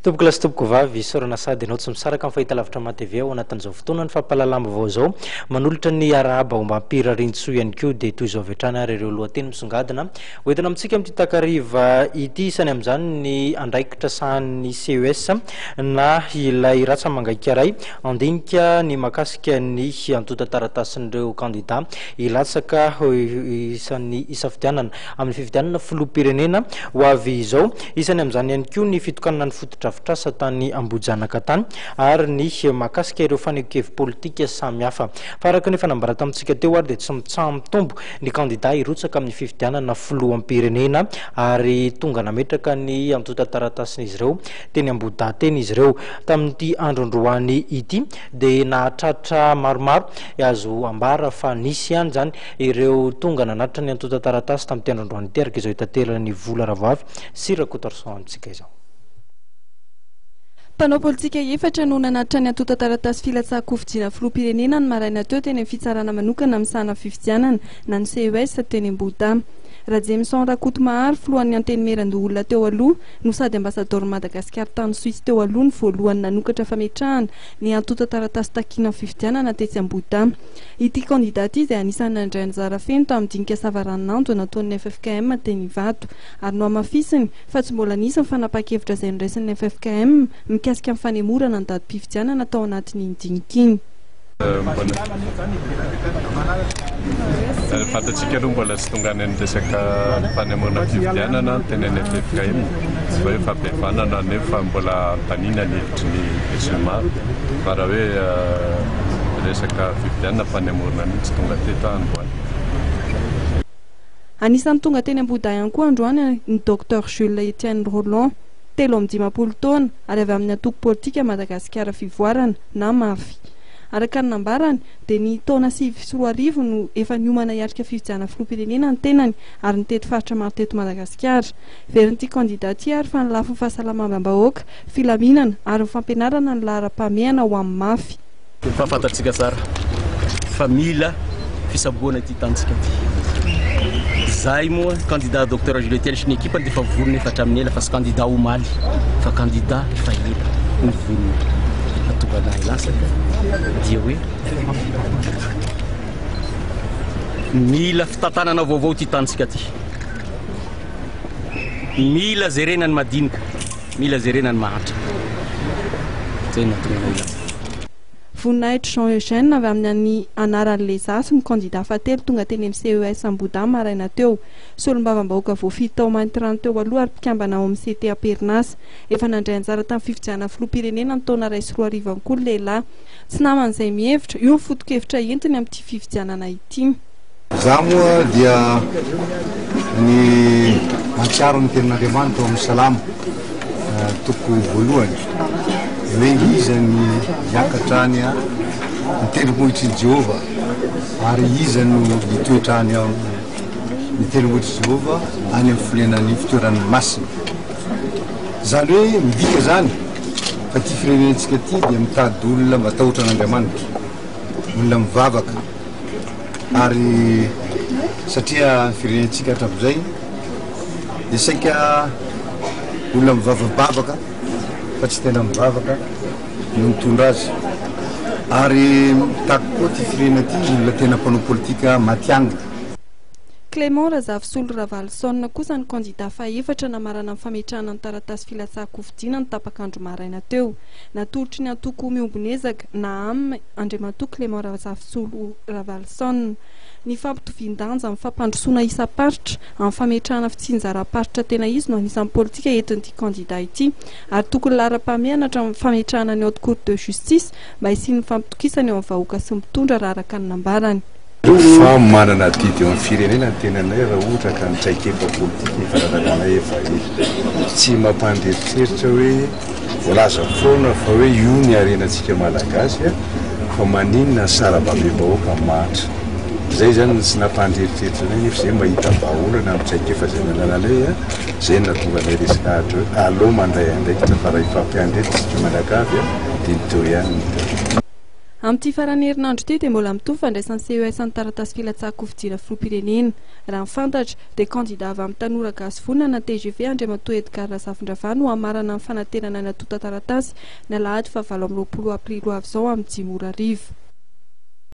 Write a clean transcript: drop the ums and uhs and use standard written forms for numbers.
Toboko lasy toboko vavy sorana sady anao tsy misaraka amin'ny fahitalavitra matv ao anatin'izao fotoana ny fampalalamba vao zao manolotra ny arahaba omba ampira rintso ihany koa dia toy izao vetrana ary ireo lohateny misongadina hoentina amintsika amin'ity takariva ity isany amin'izany ny andraikitra sahan'ny CES na ilay ratsa mangaikaray andinika ny makasika ny antota taratasin'ireo kandida ilatsaka isan'ny isafidianana amin'ny fifidianana filoham-pirenena ho avy izao isany amin'izany ihany koa ny fitokanana ny fotodrafitrasa tany Ambohijanaka tany ary ny makasika ireo fanehokevi politika samihafa faraka ny fanambara tamintsika teo ary dia tsy mitsambitombo ny kandida irotsaka amin'ny fifidianana filoham-pirenena ary tonga nametraka ny antota taratasin'izy ireo teny Ambohidahy teny izy ireo tamin'ity andro androany ity dia nahatratra maromaro azo ambara fa nisy ihany zany ireo tonga nanatitra ny antota taratasy tamin'ity andro androany ity araka izao hitanterana ny vola Ravoavy sy Rakotoarson amintsika izao. Mpanao politika efatra no nanatitra ny antota taratasy filatsaham-kofidiana filoham-pirenena ny maraina teo teny amin'ny fitsarana manokana amin'ny sahana fifidianana na ny CES teny Ambohidahy. Jameson Rakotomahary filohan'ny anteny Merandoholona teo aloha no sady ambasador Madagasikara tany Suisse teo aloha ny voalohany nanokatra fametrahana ny antota taratasy takina fifidianana tetsy Ambohidahy. Ity kandidaty izay anisan'ny nandray anjara feno tamin'ny dinika savaranandro nataon'ny FFKM teny Ivato ary no amafisiny fa tsy mbola nisy ny fanapa-kevitra izay niraisin'ny FFKM mikasika amin'ny fanemorana ny datim-pifidianana tao anatin'iny dinika iny. Fantatsika aloha mbola tsy tonga ny resaka fanemorana fifidianana teny any FFKM tsy hoe fampihavanana nefa mbola tanina ny hevitry ny besinimaro fa raha hoe resaka fifidianana fanemorana ny tsy tonga teto androany. Anisan'ny tonga teny Ambohidahy ihany koa androany ny Dr Jules Etienne Roland 30 taona ary avy amin'ny antoko politika Madagasikara fivoarana na mafy. Araka ny nambarany dia ny taona 2010 no efa niomana hiatrika fifidianana filoham-pirenena ny tenany ary nitety faritra maro teto Madagasikara. Verin'ity kandidaty ary fa ny lafiny fahasalamam-bahoaka, filaminana ary ny fampianarana ny laharam-pameana ho amin'ny mafy. Fahafantatsika tsara fa mila fisaboana ity tantsika ity. Zahay moa candidat Dr Jules Etienne sy ny ekipany dia efa vorona efa hatramin'ny ela fa sy candidat omaly fa candidat efa ela ny vorona. Tonga lasaka dia hoe mila fitantanana vaovao ty tantsika ty, mila zerenany madinika, mila zerenany mahantra. Zay natonga lasaka. Voninahitra Jean Eugène avy amin'ny anaran'le zasy ny candidat fahatelo tonga teny amin'ny CES Ambohidahy maraina teo. Solombavam-bahoaka voafito tao Maintirano teo aloha ary mpikambana ao amin'ny CTA Perinasa efa nandray anjara tamin'ny fifidianana filoham-pirenena ny taona 2010 koa lehilahy. Tsy naman'izay mihevitra io ny foto-kevitra entiny amin'ity fifidianana ity. Za moa dia ny matsiaro ny tenin'Andriamanitra amin'ny salama toko voalohany hoe iza ny hiakatrany ny tendrombohitry Jehova ary iza no hitoetrany ny tendrombohitry Jehova any amin'ny firenany fitoerany masina. Zany hoe midika zany fa ty firenentsika ty dia mitady olona matahotra an'Andriamanitra, olona mivavaka ary satria firenentsika hatramin'izay dia saika olona mivavabavaka fa tsy tena mivavaka no mitondra azy ary mitako koa ty firenena ty olona tena mpanao politika matianina. Clément Razavsolo Ravalson kosa ny candidat fahaefatra namarana amin'ny fametrahana ny taratasy filatsaham-kofidiana ny tapakandro maraina teo. Natolotry ny antoko miombonezaka na amin'ny Andriamatoa Clément Razavsolo Ravalson ny fampitovian-danja amin'ny fampandrosoana isa-paritra amin'ny fametrahana fitsinjaram-paritra tena izy no anisan'ny politika entin'ity candidat ity ary tokony lara-pameana hatramin'ny fametrahana ny haute cour de justice mba hisian'ny fampitokisany eo amin'ny vahoaka sy mitondra raha araka ny nambarany. Fa manana didy eo amin'ny firenena ny tenanay raha ohatra ka nitsaikefa politika ifanaraganay efa tsy mampanderitreritra hoe voalaza foana fa hoe io ny arenantsika malagasy fa maninona ny sarababem-bahoaka mahatra. Zay zany tsy nampanderitreritra nay nefa zay mahita vahaolana mitsaikefa zay nananay zay natonga anay resaka ahatra hoe allo mandray andraikitra fa raha ifampiandretra tsika manakavy dia niteo ihany. Amin'ity farany herinandro ity dia mbola mitovy fandraisan'ny CES ny taratasy filatsahako fidiana filoham-pirenena. Raha ny fantatra dia kandida avy amin'ny tanora gasy vonana TGV Andriamatoa Edgar Razafindravà no hamarana ny fanaterana ny atota taratasy ny Alahady 9 aprily ho avy izao amin'ny 10 ora arivo.